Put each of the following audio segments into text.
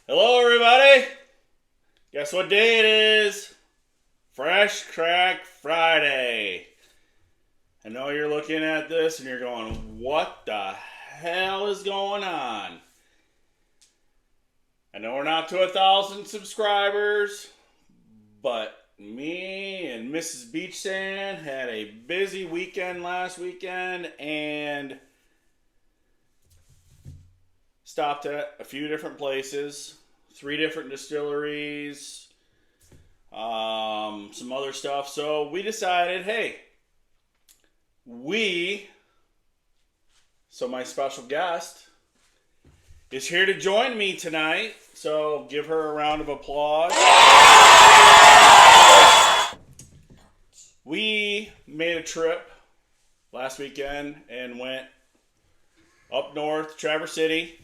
Hello, everybody. Guess what day it is? Fresh Crack Friday. I know you're looking at this and you're going, what the hell is going on? I know we're not to 1,000 subscribers, but me and Mrs. Beach Sand had a busy weekend last weekend and stopped at a few different places, 3 different distilleries, some other stuff. So we decided, hey, so my special guest is here to join me tonight. So give her a round of applause. We made a trip last weekend and went up north, Traverse City.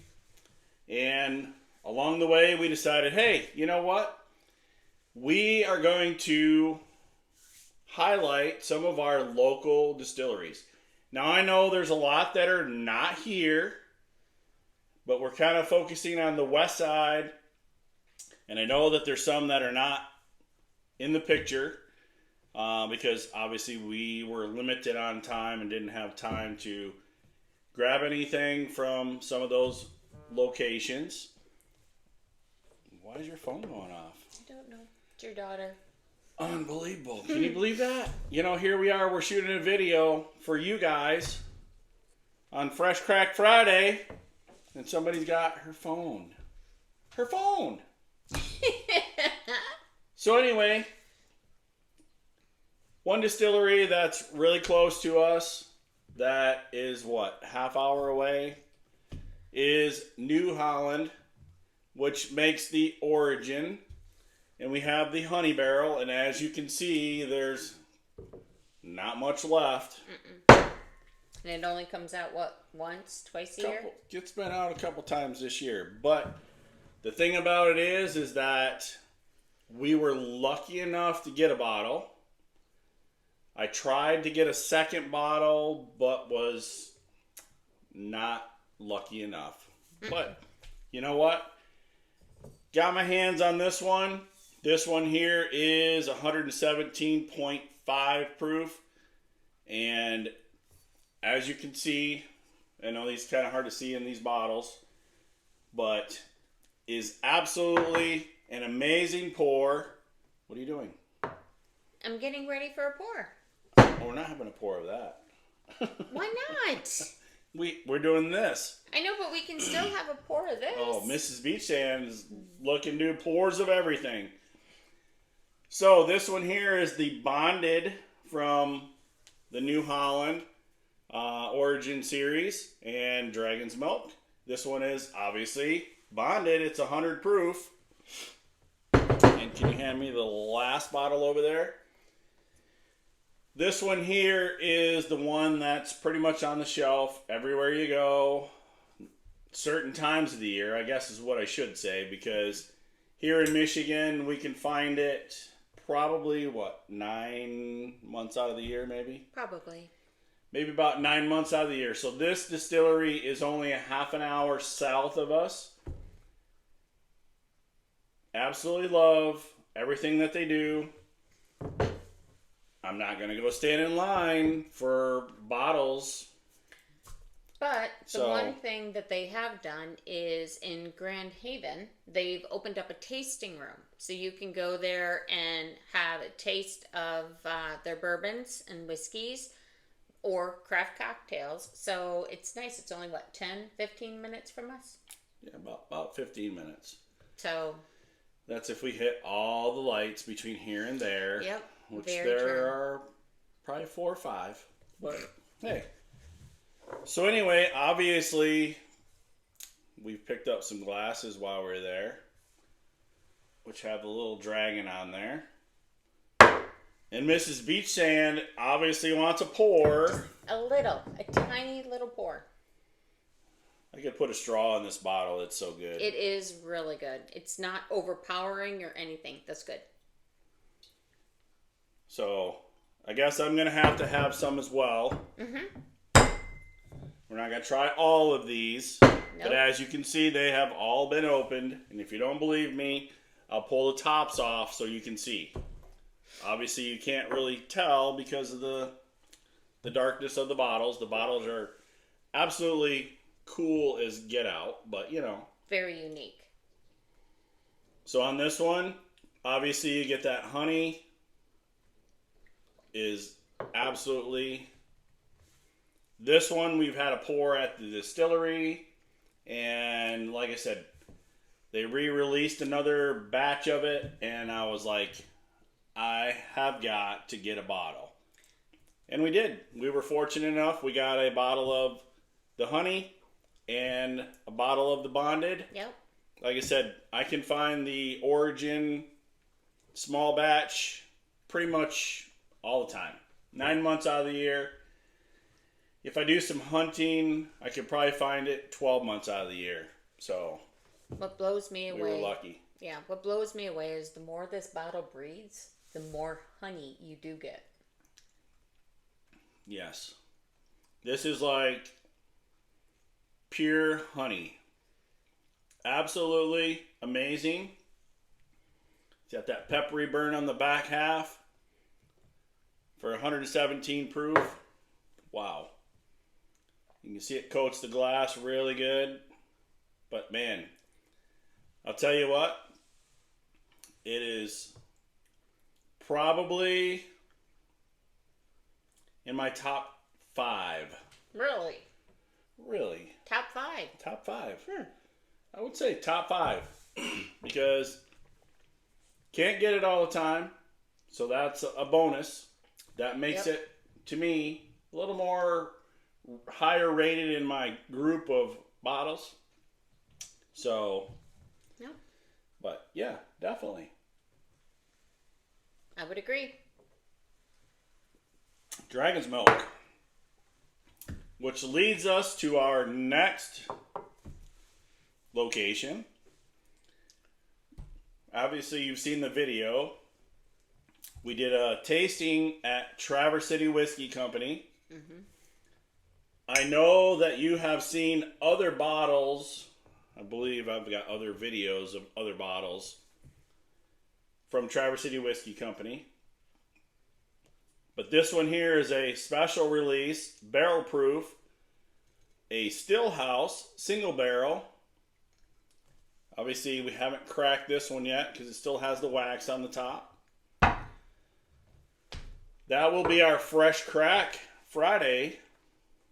And along the way, we decided, hey, you know what? We are going to highlight some of our local distilleries. Now, I know there's a lot that are not here, but we're kind of focusing on the west side. And I know that there's some that are not in the picture because obviously we were limited on time and didn't have time to grab anything from some of those locations. Why is your phone going off? I don't know. It's your daughter. Unbelievable. Can you believe that? You know, here we are. We're shooting a video for you guys on Fresh Crack Friday, and somebody's got her phone. Her phone. So anyway, one distillery that's really close to us that is, half hour away is New Holland, which makes the Origin. And we have the Honey Barrel, and as you can see, there's not much left. And it only comes out, once, twice a year? It's been out a couple times this year. But the thing about it is that we were lucky enough to get a bottle. I tried to get a second bottle, but was not lucky enough. But you know what? Got my hands on this one. This one here is 117.5 proof. And as you can see, I know these kind of hard to see in these bottles, but is absolutely an amazing pour. What are you doing? I'm getting ready for a pour. Oh, we're not having a pour of that. Why not? We're doing this. I know, but we can still have a pour of this. Oh, Mrs. Beach Sand is looking to do pours of everything. So this one here is the Bonded from the New Holland Origin series and Dragon's Milk. This one is obviously bonded. It's 100 proof. And can you hand me the last bottle over there? This one here is the one that's pretty much on the shelf everywhere you go. Certain times of the year, I guess is what I should say, because here in Michigan we can find it probably 9 months out of the year, maybe? Probably. Maybe about 9 months out of the year. So this distillery is only a half an hour south of us. Absolutely love everything that they do. I'm not going to go stand in line for bottles. But the one thing that they have done is in Grand Haven, they've opened up a tasting room. So you can go there and have a taste of their bourbons and whiskeys or craft cocktails. So it's nice. It's only, 10, 15 minutes from us? Yeah, about 15 minutes. So that's if we hit all the lights between here and there. Yep. Which Very there true. are probably 4 or 5. But hey. So anyway, obviously, we've picked up some glasses while we're there, which have a little dragon on there. And Mrs. Beach Sand obviously wants a pour. A tiny little pour. I could put a straw in this bottle. It's so good. It is really good. It's not overpowering or anything. That's good. So I guess I'm going to have some as well. Mm-hmm. We're not going to try all of these. But as you can see, they have all been opened. And if you don't believe me, I'll pull the tops off so you can see. Obviously, you can't really tell because of the darkness of the bottles. The bottles are absolutely cool as get out, but you know. Very unique. So on this one, obviously you get that honey is absolutely... This one we've had a pour at the distillery, and like I said, they re-released another batch of it, and I was like, I have got to get a bottle. And we did. We were fortunate enough. We got a bottle of the honey and a bottle of the bonded. Yep. Like I said, I can find the Origin small batch pretty much all the time. 9 months out of the year. If I do some hunting, I could probably find it 12 months out of the year. So, what blows me away... We were lucky. Yeah, what blows me away is the more this bottle breathes, the more honey you do get. Yes. This is like pure honey. Absolutely amazing. It's got that peppery burn on the back half for 117 proof. Wow. You can see it coats the glass really good. But man, I'll tell you what, it is probably in my top 5. Really? Really? Top 5? Top 5. I would say top 5. Because can't get it all the time. So that's a bonus. That makes it, to me, a little more higher rated in my group of bottles. So, but yeah, definitely. I would agree. Dragon's Milk, which leads us to our next location. Obviously, you've seen the video. We did a tasting at Traverse City Whiskey Company. Mm-hmm. I know that you have seen other bottles. I believe I've got other videos of other bottles from Traverse City Whiskey Company. But this one here is a special release, barrel proof, a still house, single barrel. Obviously, we haven't cracked this one yet because it still has the wax on the top. That will be our Fresh Crack Friday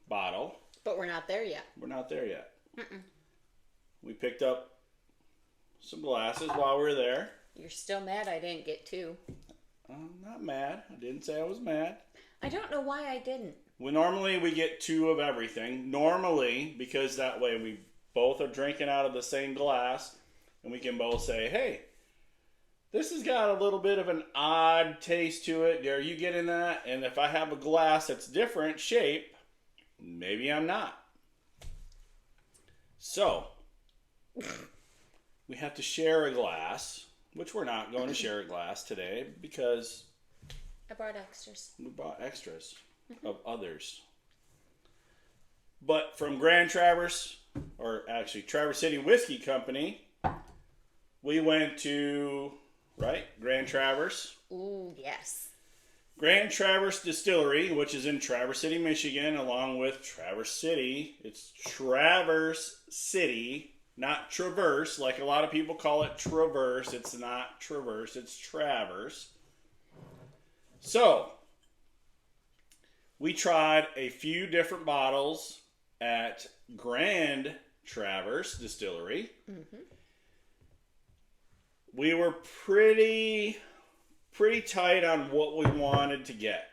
bottle. But we're not there yet. We're not there yet. We picked up some glasses while we were there. You're still mad I didn't get 2. I'm not mad. I didn't say I was mad. I don't know why I didn't. Normally we get 2 of everything. Normally, because that way we both are drinking out of the same glass, and we can both say, hey, this has got a little bit of an odd taste to it. Are you getting that? And if I have a glass that's different shape, maybe I'm not. So, we have to share a glass, which we're not going to share a glass today because I brought extras. We bought extras of others. But from Grand Traverse, or actually Traverse City Whiskey Company, we went to, Grand Traverse. Ooh, yes. Grand Traverse Distillery, which is in Traverse City, Michigan, along with Traverse City. It's Traverse City, not Traverse, like a lot of people call it Traverse. It's not Traverse, it's Traverse. So, we tried a few different bottles at Grand Traverse Distillery. Mm-hmm. We were pretty tight on what we wanted to get.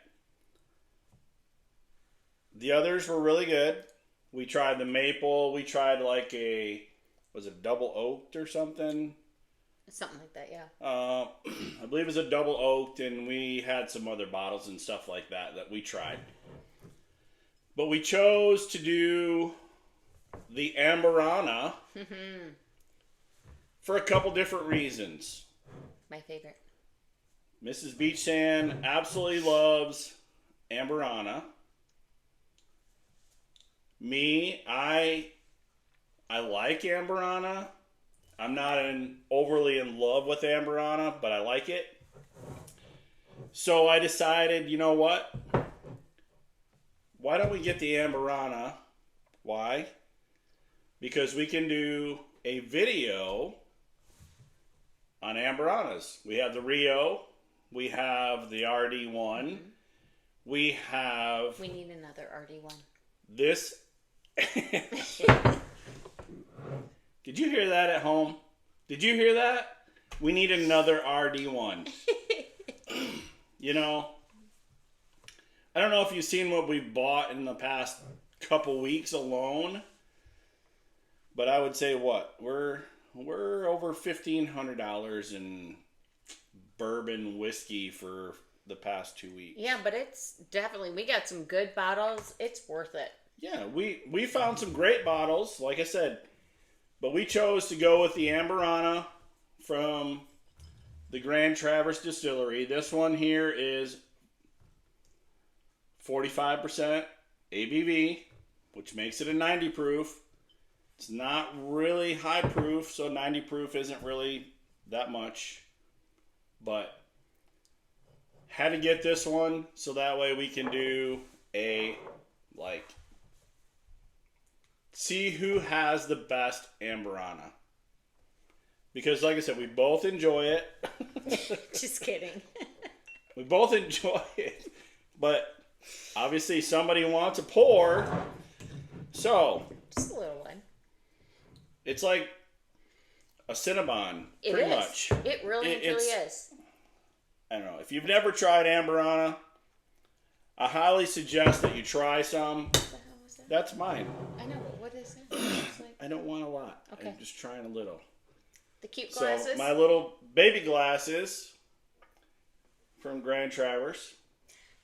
The others were really good. We tried the maple. We tried was it double oaked or something? Something like that, yeah. I believe it was a double oaked, and we had some other bottles and stuff like that we tried. But we chose to do the Amberana for a couple different reasons. My favorite. Mrs. Beach Sand absolutely loves Amberana. Me, I I like Amberana. I'm not overly in love with Amberana, but I like it. So I decided, you know what? Why don't we get the Amberana? Why? Because we can do a video on Amberanas. We have the Rio. We have the RD1. Mm-hmm. We need another RD1. This. Did you hear that at home? Did you hear that? We need another RD1. You know, I don't know if you've seen what we've bought in the past couple weeks alone, but I would say we're over $1,500 in bourbon whiskey for the past 2 weeks. Yeah, but it's definitely, we got some good bottles. It's worth it. Yeah, we found some great bottles, like I said, but we chose to go with the Amberana from the Grand Traverse Distillery. This one here is 45% ABV, which makes it a 90 proof. It's not really high proof, so 90 proof isn't really that much. But had to get this one so that way we can do see who has the best Amberana. Because like I said, we both enjoy it. Just kidding. We both enjoy it. But obviously somebody wants a pour. So. Just a little one. It's like a Cinnabon, pretty much. It really is. I don't know. If you've never tried Amberana, I highly suggest that you try some. What the hell was that? That's mine. I know, but what is it? I don't want a lot. Okay. I'm just trying a little. The cute glasses? So, my little baby glasses from Grand Traverse.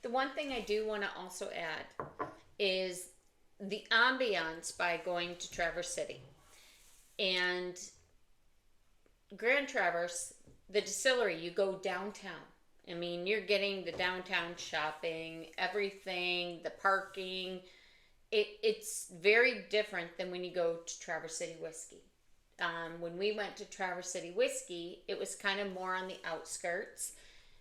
The one thing I do want to also add is the ambiance by going to Traverse City. And Grand Traverse, the distillery, you go downtown. I mean, you're getting the downtown shopping, everything, the parking. It's very different than when you go to Traverse City Whiskey. When we went to Traverse City Whiskey, it was kind of more on the outskirts.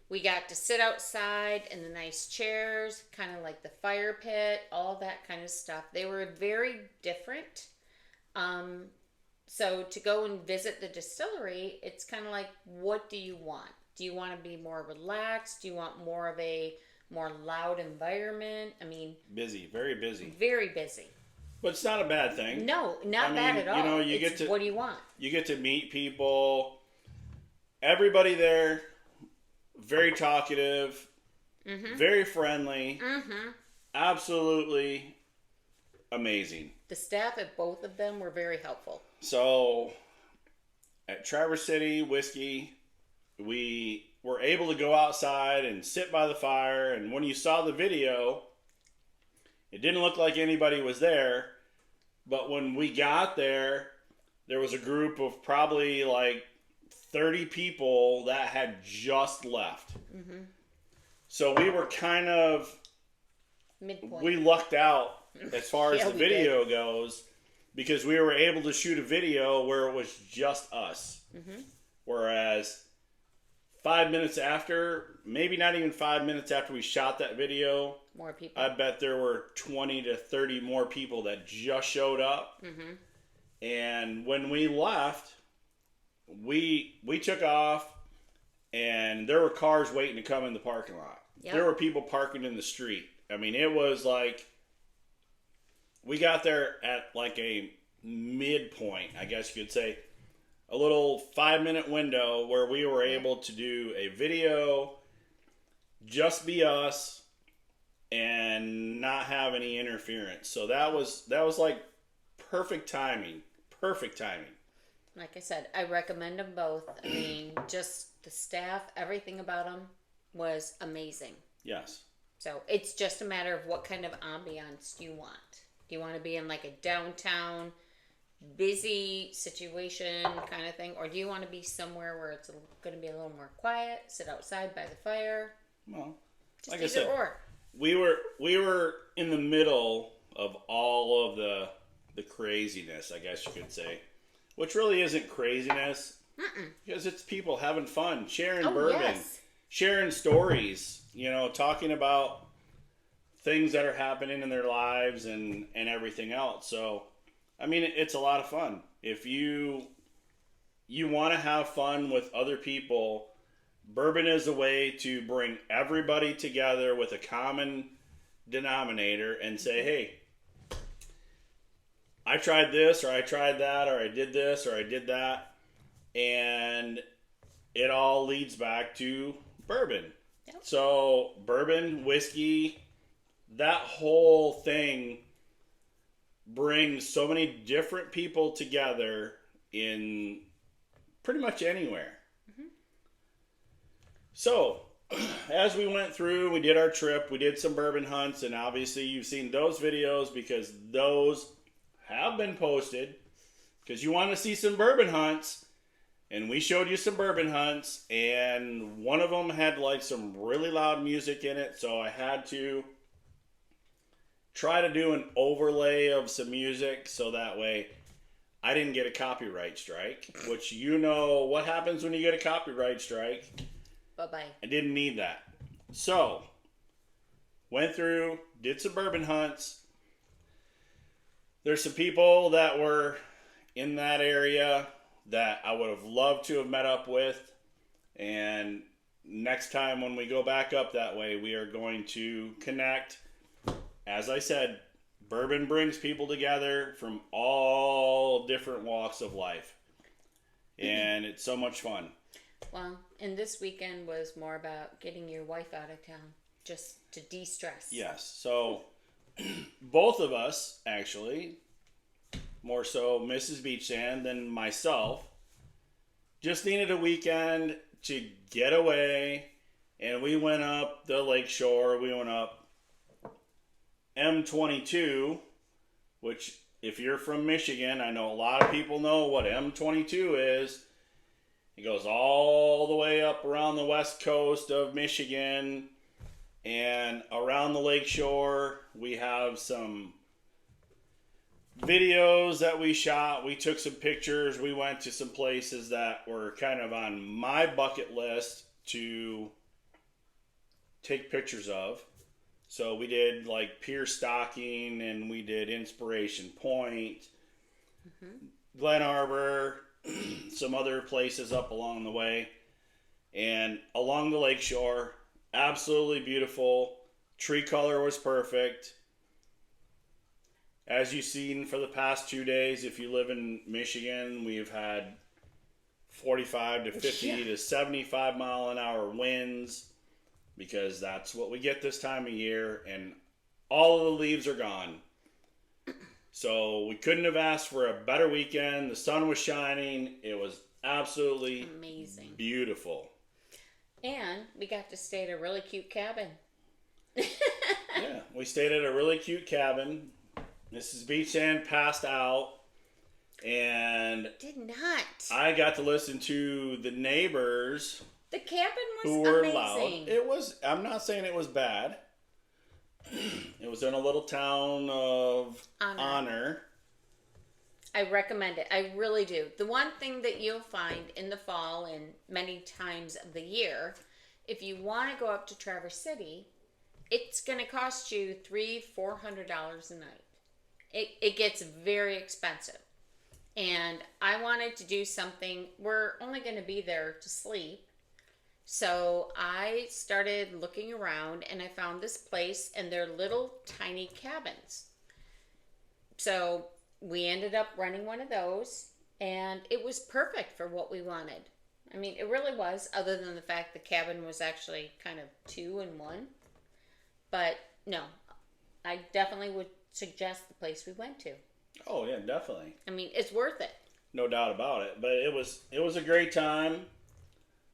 We got to sit outside in the nice chairs, kind of like the fire pit, all that kind of stuff. They were very different. So to go and visit the distillery, it's kind of like, what do you want? Do you want to be more relaxed? Do you want more of a more loud environment? I mean... Busy, very busy. Very busy. But it's not a bad thing. No, not bad at all. You know, get to... What do you want? You get to meet people. Everybody there, very talkative, very friendly, absolutely amazing. The staff at both of them were very helpful. So, at Traverse City Whiskey, we were able to go outside and sit by the fire, and when you saw the video, it didn't look like anybody was there, but when we got there, there was a group of probably like 30 people that had just left. So we were kind of... Midpoint. We lucked out as far as the video goes, because we were able to shoot a video where it was just us. Whereas 5 minutes after, maybe not even 5 minutes after we shot that video, more people. I bet there were 20 to 30 more people that just showed up. And when we left, we took off, and there were cars waiting to come in the parking lot. Yep. There were people parking in the street. I mean, it was like, we got there at like a midpoint, I guess you could say. A little 5-minute window where we were able to do a video, just be us, and not have any interference. So that was like perfect timing. Perfect timing. Like I said, I recommend them both. I mean, just the staff, everything about them was amazing. Yes. So it's just a matter of what kind of ambiance do you want. Do you want to be in like a downtown, busy situation kind of thing? Or do you want to be somewhere where it's going to be a little more quiet, sit outside by the fire? Well, just like I said, we were in the middle of all of the the craziness, I guess you could say. Which really isn't craziness. Because it's people having fun, sharing bourbon, sharing stories, talking about things that are happening in their lives and everything else. So, I mean, it's a lot of fun. If you want to have fun with other people, bourbon is a way to bring everybody together with a common denominator and say, hey, I tried this, or I tried that, or I did this, or I did that. And it all leads back to bourbon. Yep. So bourbon, whiskey, that whole thing brings so many different people together in pretty much anywhere. Mm-hmm. So as we went through, we did our trip, we did some bourbon hunts, and obviously you've seen those videos because those have been posted because you want to see some bourbon hunts. And we showed you some bourbon hunts, and one of them had like some really loud music in it, so I had to try to do an overlay of some music so that way I didn't get a copyright strike, which what happens when you get a copyright strike. Bye-bye. I didn't need that. So, went through, did some bourbon hunts. There's some people that were in that area that I would have loved to have met up with, and next time when we go back up that way, we are going to connect. As I said, bourbon brings people together from all different walks of life, and it's so much fun. Well, and this weekend was more about getting your wife out of town, just to de-stress. Yes, so both of us, actually, more so Mrs. Beach Sand than myself, just needed a weekend to get away, and we went up the lakeshore. We went up M22, which if you're from Michigan, I know a lot of people know what M22 is. It goes all the way up around the west coast of Michigan, and around the lakeshore we have some videos that we shot. We took some pictures. We went to some places that were kind of on my bucket list to take pictures of. So we did like Pier Stocking, and we did Inspiration Point, Glen Arbor, some other places up along the way. And along the lakeshore, absolutely beautiful. Tree color was perfect. As you've seen for the past 2 days, if you live in Michigan, we've had 45 to 50 to 75 mile an hour winds, because that's what we get this time of year, and all of the leaves are gone. So we couldn't have asked for a better weekend. The sun was shining. It was absolutely amazing, beautiful. And we got to stay at a really cute cabin. Yeah, we stayed at a really cute cabin. Mrs. Beach Sand passed out, and did not. I got to listen to the neighbors. The cabin was who were amazing. Loud. It was. I'm not saying it was bad. It was in a little town of Honor. I recommend it. I really do. The one thing that you'll find in the fall and many times of the year, if you want to go up to Traverse City, it's going to cost you $300-$400 a night. It gets very expensive. And I wanted to do something. We're only going to be there to sleep. So I started looking around, and I found this place, and they're little tiny cabins. So we ended up renting one of those, and it was perfect for what we wanted. I mean, it really was, other than the fact the cabin was actually kind of 2 in 1. But no, I definitely would suggest the place we went to. Oh yeah, definitely. I mean, it's worth it. No doubt about it. But it was a great time.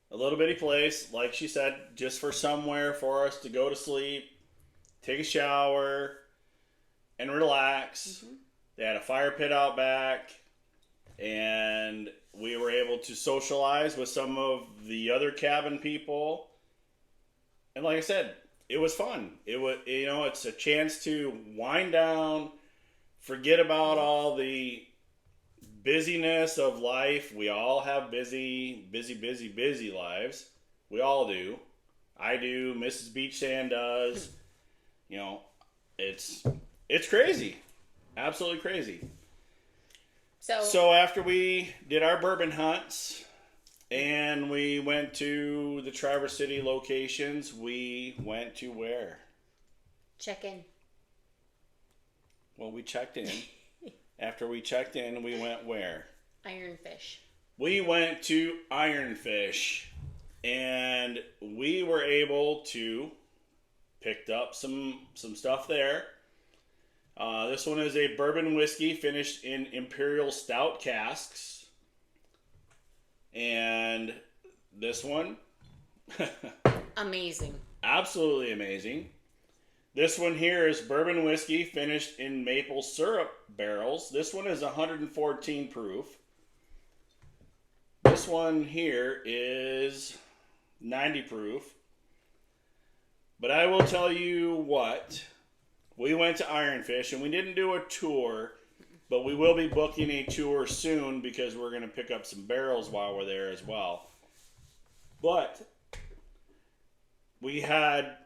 A little bitty place, like she said, just for somewhere for us to go to sleep, take a shower, and relax. Mm-hmm. They had a fire pit out back, and we were able to socialize with some of the other cabin people. And like I said, it was fun. It was, it's a chance to wind down, forget about all the busyness of life. We all have busy lives. We all do. I do. Mrs. Beach Sand does. You know, it's crazy. Absolutely crazy. So after we did our bourbon hunts and we went to the Traverse City locations, we went to where? Check in. Well, we checked in. After we checked in, we went where? Ironfish. We went to Ironfish, and we were able to picked up some stuff there. This one is a bourbon whiskey finished in imperial stout casks, and this one, amazing, absolutely amazing. This one here is bourbon whiskey finished in maple syrup barrels. This one is 114 proof. This one here is 90 proof. But I will tell you what, we went to Ironfish and we didn't do a tour, but we will be booking a tour soon because we're going to pick up some barrels while we're there as well. But we had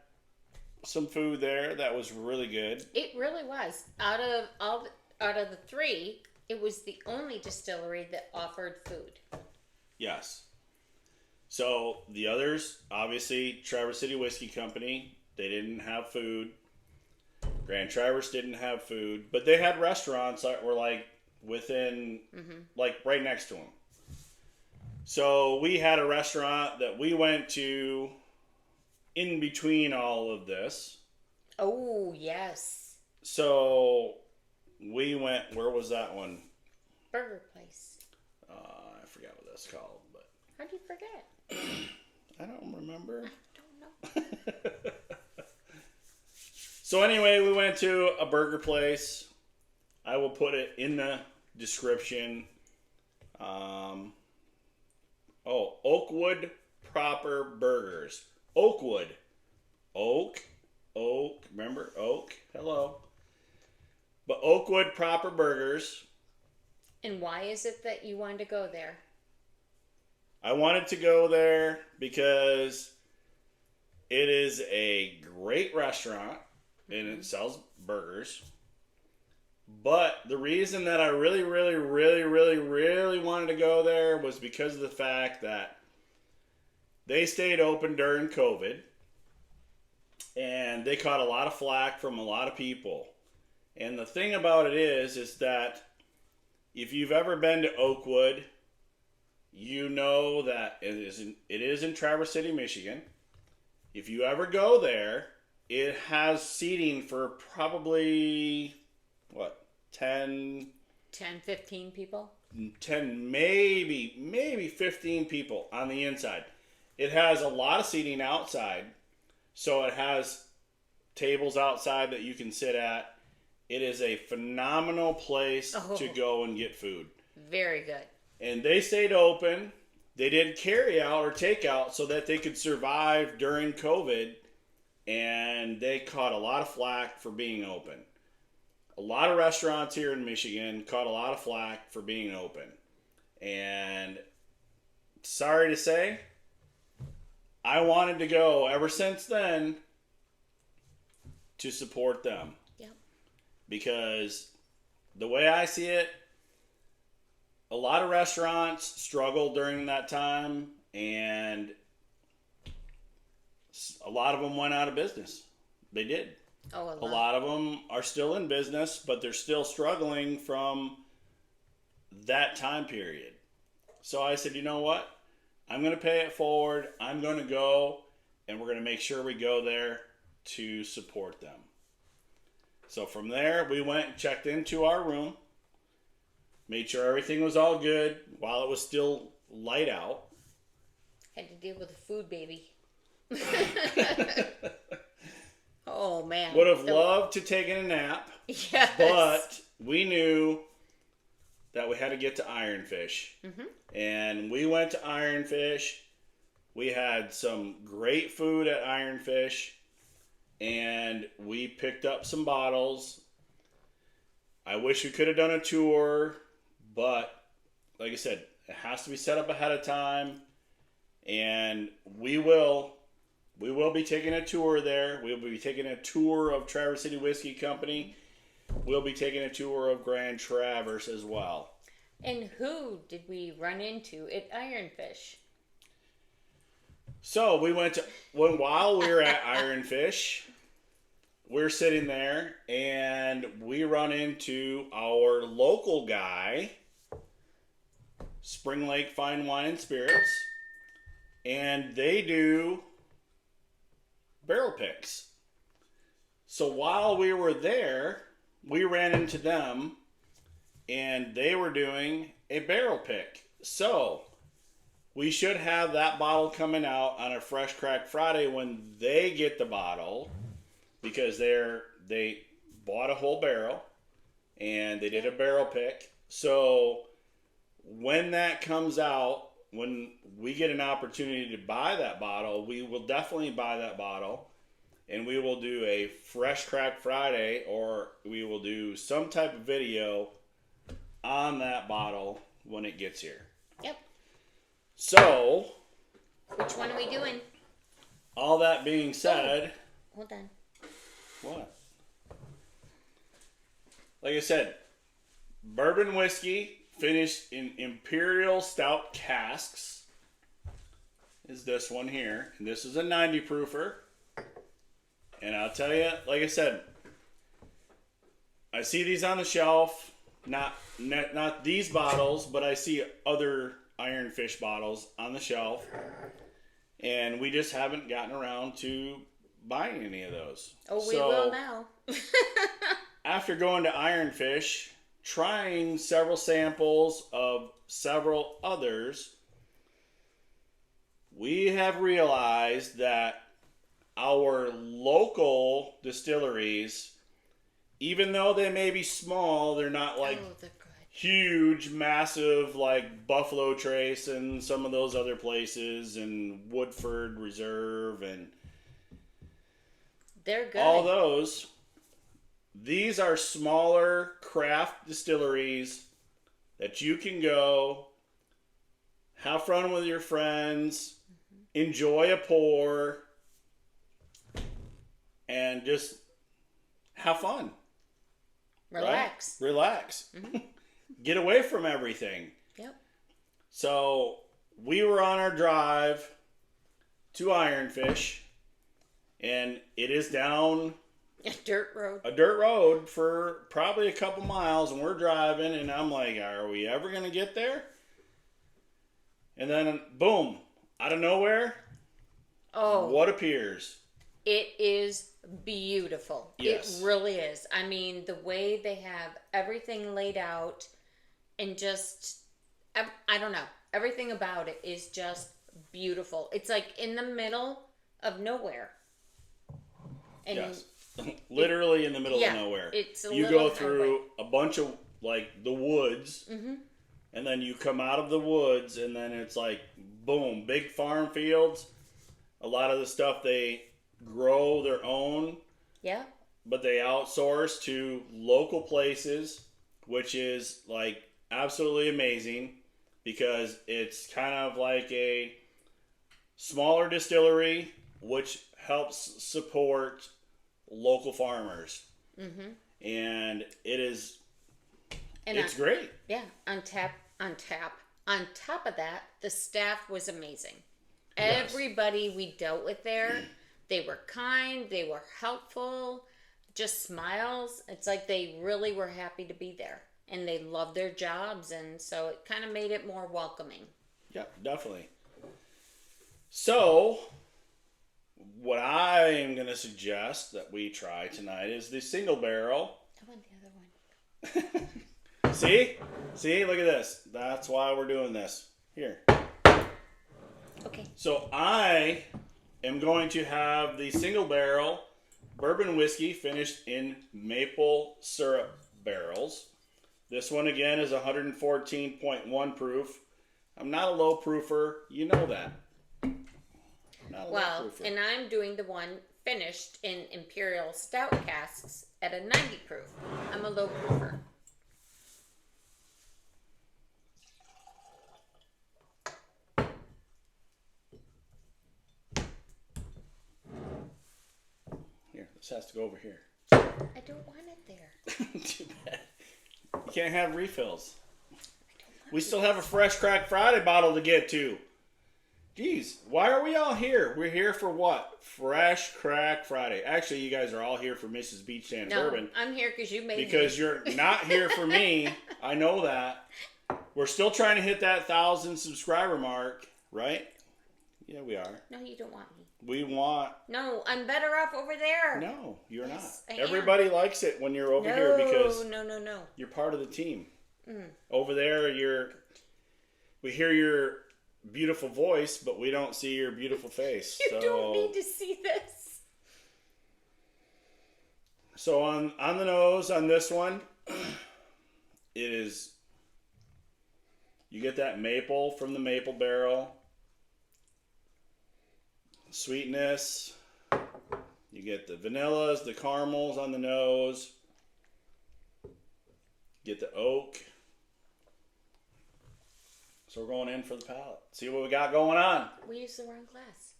some food there that was really good. It really was. Out of the three, it was the only distillery that offered food. Yes. So the others, obviously, Traverse City Whiskey Company, they didn't have food. Grand Traverse didn't have food, but they had restaurants that were like within, like right next to them. So we had a restaurant that we went to in between all of this. Oh, yes. So we went, where was that one? Burger place. I forgot what that's called, but. How'd you forget? I don't remember. I don't know. So anyway, we went to a burger place. I will put it in the description. Oakwood Proper Burgers. Oakwood. Oak. Remember? Oak. Hello. But Oakwood Proper Burgers. And why is it that you wanted to go there? I wanted to go there because it is a great restaurant and it sells burgers. But the reason that I really wanted to go there was because of the fact that they stayed open during COVID and they caught a lot of flack from a lot of people. And the thing about it is that if you've ever been to Oakwood, you know that it is in Traverse City, Michigan. If you ever go there, it has seating for probably, 10, 15 people? 10, maybe 15 people on the inside. It has a lot of seating outside. So it has tables outside that you can sit at. It is a phenomenal place to go and get food. Very good. And they stayed open. They did carry out or takeout so that they could survive during COVID. And they caught a lot of flack for being open. A lot of restaurants here in Michigan caught a lot of flack for being open. And sorry to say, I wanted to go ever since then to support them. Yep. Because the way I see it, a lot of restaurants struggled during that time, and a lot of them went out of business. They did. Oh, a lot of them are still in business, but they're still struggling from that time period. So I said, you know what? I'm going to pay it forward. I'm going to go, and we're going to make sure we go there to support them. So from there, we went and checked into our room, made sure everything was all good while it was still light out. Had to deal with the food baby. Oh, man. Would have loved to take a nap. Yes. But we knew that we had to get to Ironfish. Mm-hmm. And we went to Ironfish. We had some great food at Ironfish. And we picked up some bottles. I wish we could have done a tour, but like I said, it has to be set up ahead of time, and we will be taking a tour there. We'll be taking a tour of Traverse City Whiskey Company. We'll be taking a tour of Grand Traverse as well. And who did we run into at Ironfish? So while we were at Ironfish, we're sitting there and we run into our local guy, Spring Lake Fine Wine and Spirits, and they do barrel picks. So while we were there, we ran into them and they were doing a barrel pick. So we should have that bottle coming out on a Fresh Crack Friday when they get the bottle, because they bought a whole barrel and they did a barrel pick. So when that comes out, when we get an opportunity to buy that bottle, we will definitely buy that bottle, and we will do a Fresh Crack Friday, or we will do some type of video on that bottle when it gets here. Yep. So, which one are we doing? All that being said... Oh, hold on. What? Like I said, bourbon whiskey finished in imperial stout casks is this one here. And this is a 90 proofer. And I'll tell you, like I said, I see these on the shelf. Not these bottles, but I see other Ironfish bottles on the shelf. And we just haven't gotten around to buying any of those. Oh, we will now. After going to Ironfish, trying several samples of several others, we have realized that our local distilleries, even though they may be small, they're not like huge, massive, like Buffalo Trace and some of those other places, and Woodford Reserve, and they're good. all those. These are smaller craft distilleries that you can go, have fun with your friends, enjoy a pour, and just have fun. Relax. Right? Relax. Mm-hmm. Get away from everything. Yep. So we were on our drive to Ironfish, and it is down a dirt road for probably a couple miles, and we're driving, and I'm like, are we ever going to get there? And then, boom, out of nowhere, what appears? It is beautiful. Yes. It really is. I mean, the way they have everything laid out, and just, I don't know, everything about it is just beautiful. It's like in the middle of nowhere. And yes. Literally in the middle of nowhere. You go through a bunch of, like, the woods, and then you come out of the woods, and then it's like, boom, big farm fields. A lot of the stuff they grow their own. Yeah. But they outsource to local places, which is, like, absolutely amazing, because it's kind of like a smaller distillery, which helps support local farmers. And it's great. Yeah. On top of that, the staff was amazing. Yes. Everybody we dealt with there, they were kind, they were helpful, just smiles. It's like they really were happy to be there, and they loved their jobs, and so it kind of made it more welcoming. Yep, definitely. So, what I am going to suggest that we try tonight is the single barrel. I want the other one. See? Look at this. That's why we're doing this. Here. Okay. So I am going to have the single barrel bourbon whiskey finished in maple syrup barrels. This one again is 114.1 proof. I'm not a low proofer. You know that. Well, and I'm doing the one finished in imperial stout casks at a 90 proof. I'm a low proofer. has to go over here. I don't want it there. Too bad. You can't have refills. We still have a Fresh Crack Friday bottle to get to. Jeez, why are we all here? We're here for what? Fresh Crack Friday. Actually, you guys are all here for Mrs. Beach Sand Bourbon. I'm here because you made me. Because you're not here for me. I know that. We're still trying to hit that 1,000 subscriber mark, right? Yeah, we are. No, you don't want me. We want... No, I'm better off over there. No, you're Yes, not. I am. Everybody likes it when you're over here because No. you're part of the team. Over there, we hear your beautiful voice, but we don't see your beautiful face. You don't need to see this. So on the nose on this one, it is, you get that maple from the maple barrel. Sweetness. You get the vanillas, the caramels on the nose. Get the oak. So we're going in for the palate. See what we got going on. We used the wrong glass.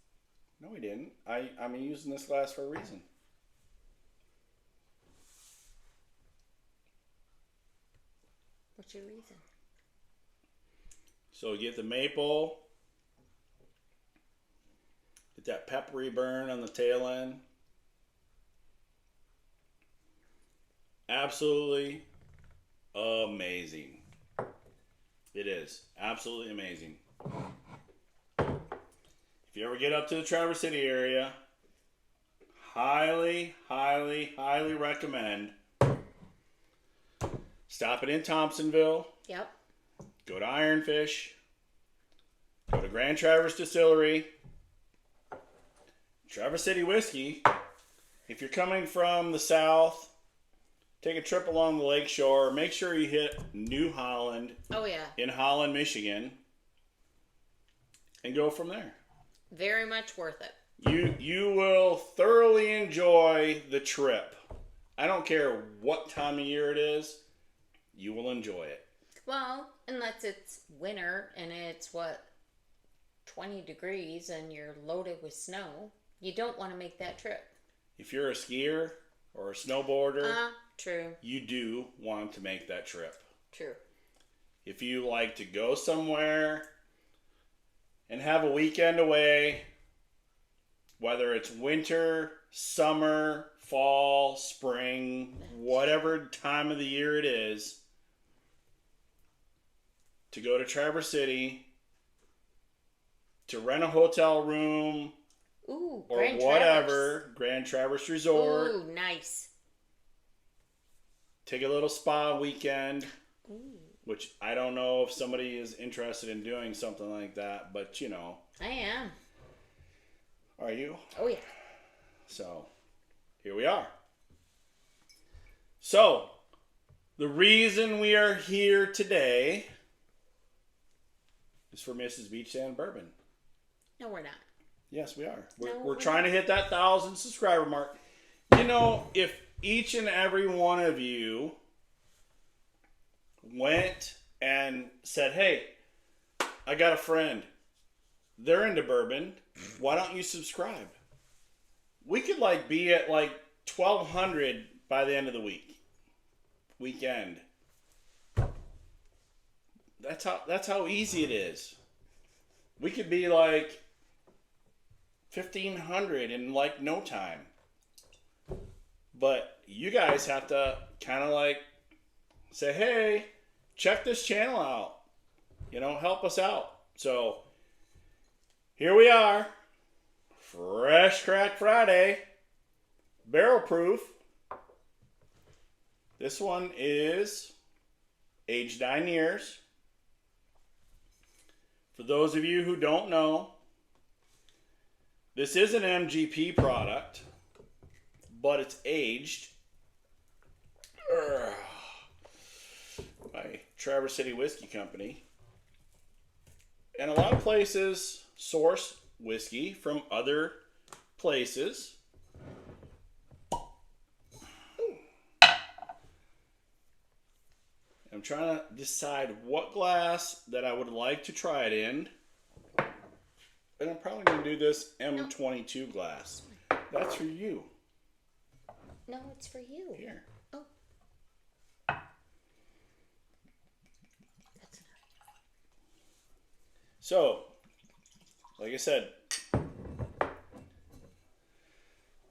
No, we didn't. I'm using this glass for a reason. What's your reason? So get the maple. Get that peppery burn on the tail end. Absolutely amazing. It is. Absolutely amazing. If you ever get up to the Traverse City area, highly recommend stopping in Thompsonville. Yep. Go to Ironfish. Go to Grand Traverse Distillery. Traverse City Whiskey. If you're coming from the south, take a trip along the lake shore. Make sure you hit New Holland. Oh, yeah. In Holland, Michigan. And go from there. Very much worth it. You will thoroughly enjoy the trip. I don't care what time of year it is. You will enjoy it. Well, unless it's winter and it's, 20 degrees and you're loaded with snow. You don't want to make that trip. If you're a skier or a snowboarder, true. You do want to make that trip. True. If you like to go somewhere and have a weekend away, whether it's winter, summer, fall, spring, whatever time of the year it is, to go to Traverse City, to rent a hotel room, Ooh, or Grand whatever, Traverse. Grand Traverse Resort. Ooh, nice. Take a little spa weekend, Ooh. which I don't know if somebody is interested in doing something like that, but you know. I am. Are you? Oh, yeah. So, here we are. So, the reason we are here today is for Mrs. Beach Sand Bourbon. No, we're not. Yes, we are. No, We're trying to hit that 1,000 subscriber mark. You know, if each and every one of you went and said, hey, I got a friend. They're into bourbon. Why don't you subscribe? We could be at 1,200 by the end of the weekend. That's how easy it is. We could be 1,500 in no time. But you guys have to kind of say, hey, check this channel out. Help us out. So here we are. Fresh Crack Friday. Barrel proof. This one is aged 9 years. For those of you who don't know, this is an MGP product, but it's aged by Traverse City Whiskey Company. And a lot of places source whiskey from other places. I'm trying to decide what glass that I would like to try it in. And I'm probably going to do this M22 glass. That's for you. No, it's for you. Here. Oh. That's enough. So, like I said,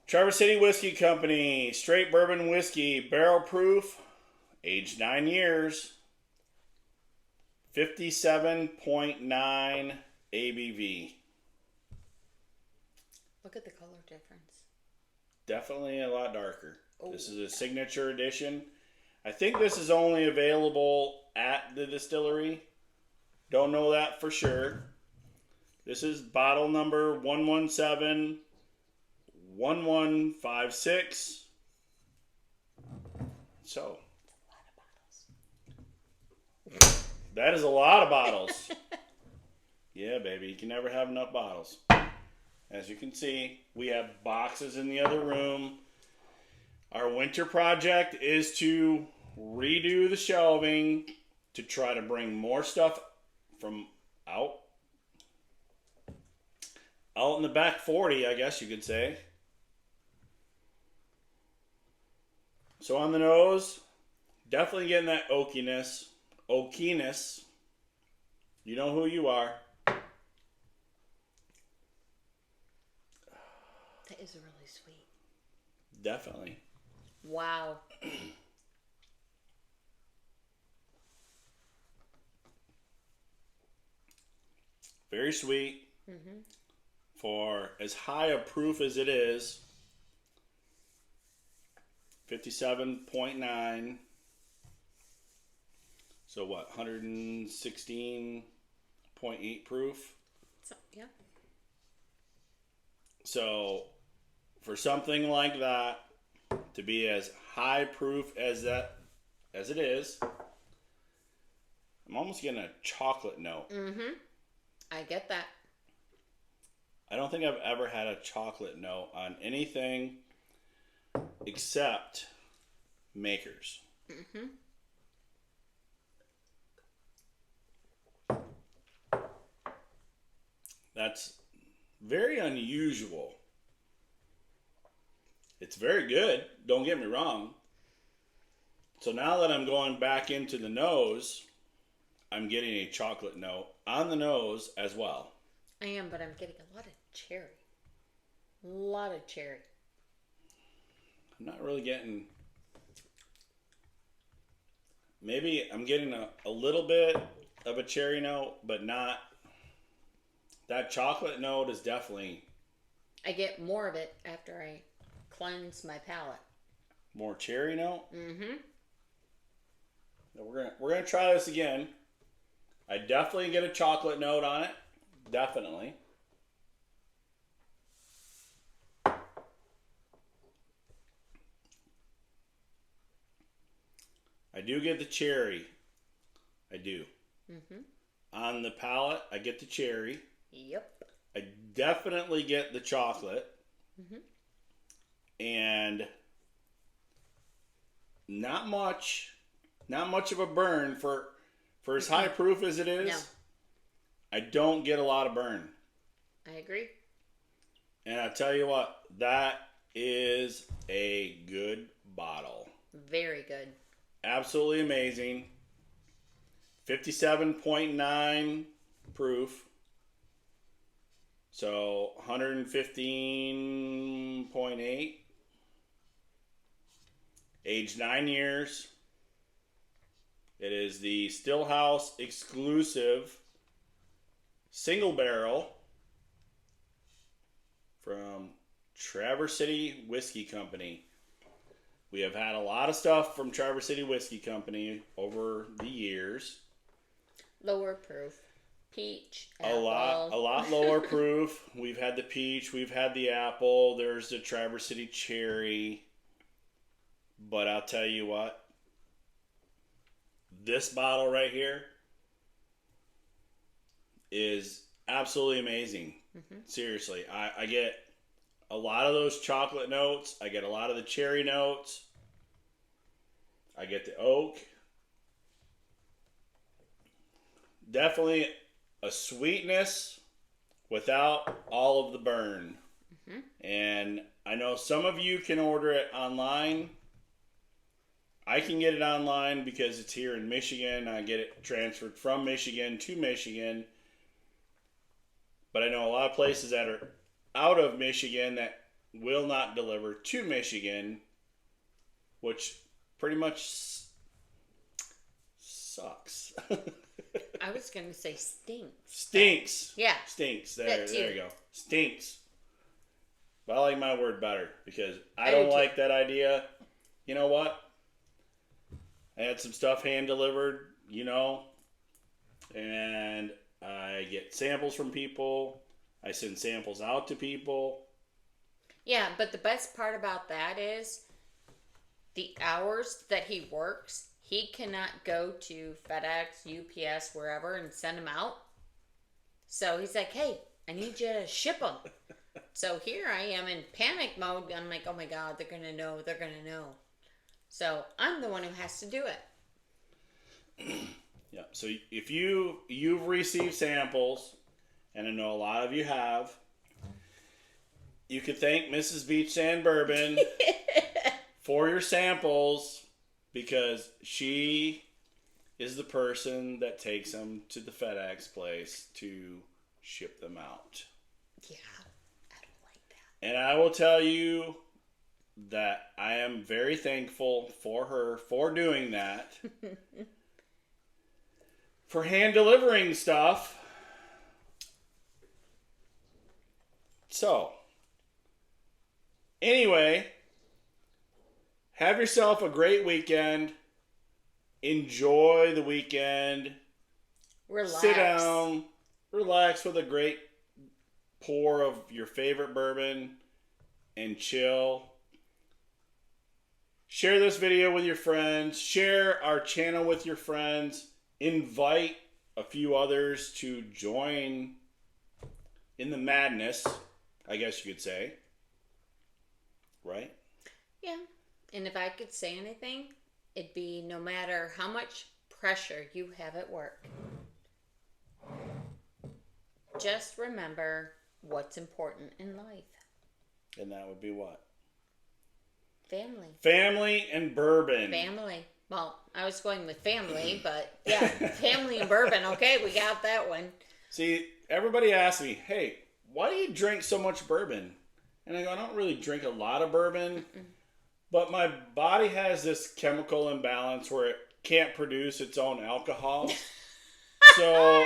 Traverse City Whiskey Company, straight bourbon whiskey, barrel proof, aged 9 years, 57.9 ABV. Look at the color difference. Definitely a lot darker. Oh. This is a signature edition. I think this is only available at the distillery. Don't know that for sure. This is bottle number 117-1156. So, that is a lot of bottles. Yeah, baby, you can never have enough bottles. As you can see, we have boxes in the other room. Our winter project is to redo the shelving to try to bring more stuff from out in the back 40, I guess you could say. So on the nose, definitely getting that oakiness. You know who you are. That is really sweet. Definitely. Wow. Very sweet. Mm-hmm. For as high a proof as it is, 57.9. So what, 116.8 proof? So, yeah. So for something like that to be as high proof as it is, I'm almost getting a chocolate note. Mm-hmm. I get that. I don't think I've ever had a chocolate note on anything except Makers. Mm-hmm. That's very unusual. It's very good, don't get me wrong. So now that I'm going back into the nose, I'm getting a chocolate note on the nose as well. I am, but I'm getting a lot of cherry. A lot of cherry. I'm not really getting... Maybe I'm getting a little bit of a cherry note, but not... That chocolate note is definitely... I get more of it after I cleanse my palate. More cherry note? Mm-hmm. We're gonna try this again. I definitely get a chocolate note on it. Definitely. I do get the cherry. I do. Mm-hmm. On the palate, I get the cherry. Yep. I definitely get the chocolate. Mm-hmm. And not much of a burn for as high proof as it is. No. I don't get a lot of burn. I agree. And I tell you what, that is a good bottle. Very good. Absolutely amazing. 57.9 proof. So 115.8. Age 9 years. It is the Stillhouse exclusive single barrel from Traverse City Whiskey Company. We have had a lot of stuff from Traverse City Whiskey Company over the years. Lower proof. Peach. A lot lower proof. We've had the peach, we've had the apple, there's the Traverse City cherry. But I'll tell you what, this bottle right here is absolutely amazing. Mm-hmm. Seriously, I get a lot of those chocolate notes. I get a lot of the cherry notes. I get the oak. Definitely a sweetness without all of the burn. And I know some of you can order it online. I can get it online because it's here in Michigan. I get it transferred from Michigan to Michigan. But I know a lot of places that are out of Michigan that will not deliver to Michigan, which pretty much sucks. I was going to say stinks. Stinks. Yeah. Stinks. There you go. Stinks. But I like my word better because I don't do like that idea. You know what? I had some stuff hand delivered, and I get samples from people. I send samples out to people. Yeah, but the best part about that is the hours that he works, he cannot go to FedEx, UPS, wherever and send them out. So he's like, hey, I need you to ship them. So here I am in panic mode. I'm like, oh my God, they're going to know. They're going to know. So I'm the one who has to do it. Yeah. So if you've received samples, and I know a lot of you have, you could thank Mrs. Beach Sand Bourbon for your samples because she is the person that takes them to the FedEx place to ship them out. Yeah, I don't like that. And I will tell you that I am very thankful for her for doing that. For hand delivering stuff. So, anyway, have yourself a great weekend. Enjoy the weekend. Relax. Sit down. Relax with a great pour of your favorite bourbon and chill. Share this video with your friends. Share our channel with your friends. Invite a few others to join in the madness, I guess you could say. Right? Yeah. And if I could say anything, it'd be no matter how much pressure you have at work, just remember what's important in life. And that would be what? Family. Family and bourbon. Family. Well, I was going with family, but yeah, family and bourbon. Okay, we got that one. See, everybody asks me, hey, why do you drink so much bourbon? And I go, I don't really drink a lot of bourbon, but my body has this chemical imbalance where it can't produce its own alcohol. So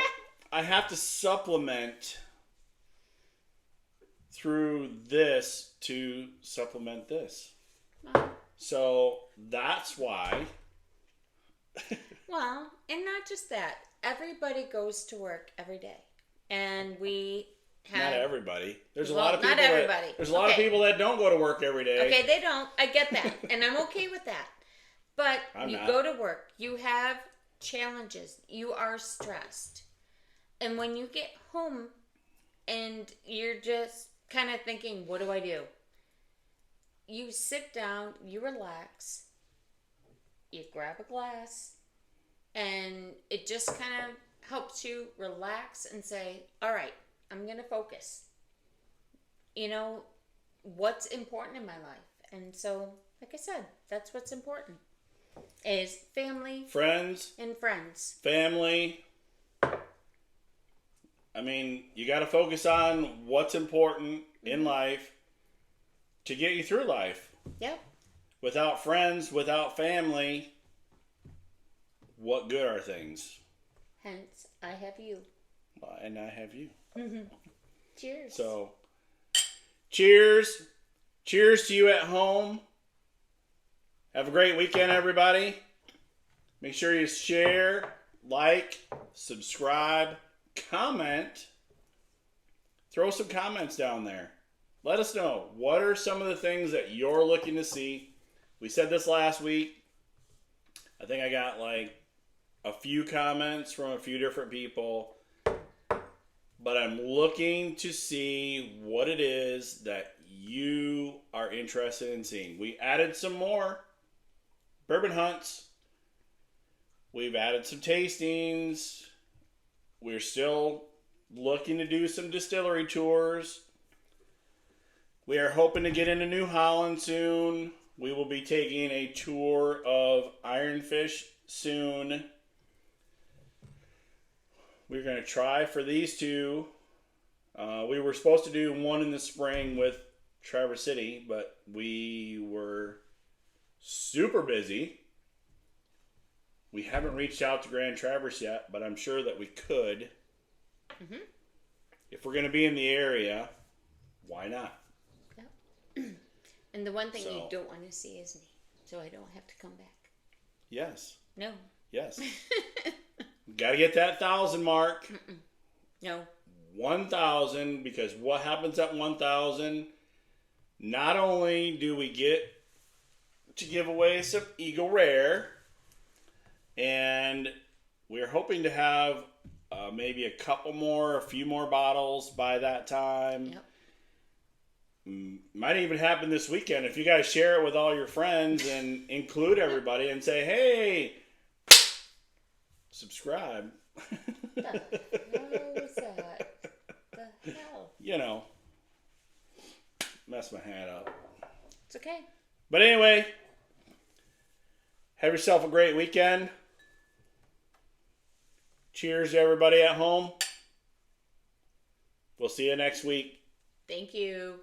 I have to supplement through this to supplement this. So that's why. Well, and not just that. Everybody goes to work every day. And we have... Not everybody. There's a lot of people. Not everybody. There's a lot of people that don't go to work every day. Okay, they don't. I get that. And I'm okay with that. But you go to work. You have challenges. You are stressed. And when you get home and you're just kind of thinking, what do I do? You sit down, you relax, you grab a glass, and it just kind of helps you relax and say, all right, I'm going to focus. You know, what's important in my life. And so, like I said, that's what's important. Is family. Friends. And friends. Family. I mean, you got to focus on what's important in life to get you through life. Yep. Without friends, without family, what good are things? Hence, I have you. And I have you. Cheers. So, cheers. Cheers to you at home. Have a great weekend, everybody. Make sure you share, like, subscribe, comment. Throw some comments down there. Let us know, what are some of the things that you're looking to see? We said this last week. I think I got like a few comments from a few different people. But I'm looking to see what it is that you are interested in seeing. We added some more bourbon hunts. We've added some tastings. We're still looking to do some distillery tours. We are hoping to get into New Holland soon. We will be taking a tour of Ironfish soon. We're going to try for these two. We were supposed to do one in the spring with Traverse City, but we were super busy. We haven't reached out to Grand Traverse yet, but I'm sure that we could. Mm-hmm. If we're going to be in the area, why not? Yep. And the one thing you don't want to see is me, so I don't have to come back. Yes. No. Yes. Got to get that 1,000 mark. Mm-mm. No. 1,000, because what happens at 1,000? Not only do we get to give away some Eagle Rare, and we're hoping to have maybe a few more bottles by that time. Yep. Might even happen this weekend if you guys share it with all your friends and include everybody and say, hey, subscribe. The hell was that? The hell? You know, mess my hat up. It's okay. But anyway, have yourself a great weekend. Cheers to everybody at home. We'll see you next week. Thank you.